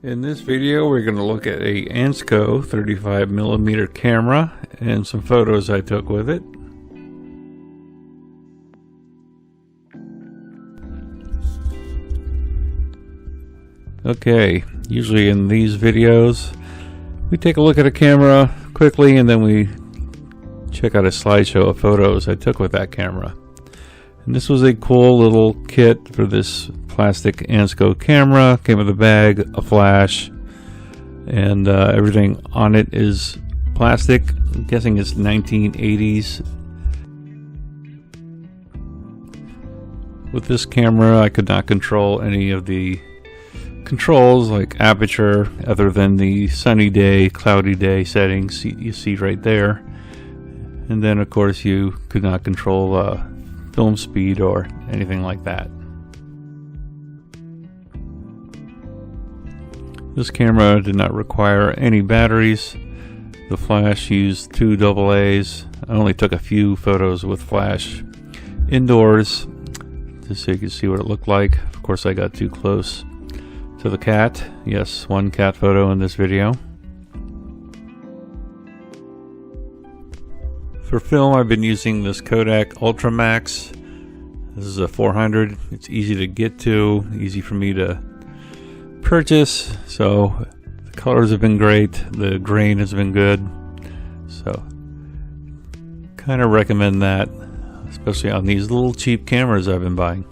In this video we're going to look at a Ansco 35mm camera and some photos I took with it. Okay, usually in these videos we take a look at a camera quickly and then we check out a slideshow of photos I took with that camera. And this was a cool little kit for this plastic Ansco camera. Came with a bag, a flash, and everything on it is plastic. I'm guessing it's 1980s. With this camera I could not control any of the controls like aperture other than the sunny day, cloudy day settings you see right there. And then of course you could not control film speed or anything like that. This camera did not require any batteries. The flash used 2 AA's. I only took a few photos with flash indoors just so you can see what it looked like. Of course I got too close to the cat. Yes, one cat photo in this video. For film I've been using this Kodak UltraMax. This is a 400. It's easy to get to, easy for me to purchase, so the colors have been great, the grain has been good, so kind of recommend that, especially on these little cheap cameras I've been buying.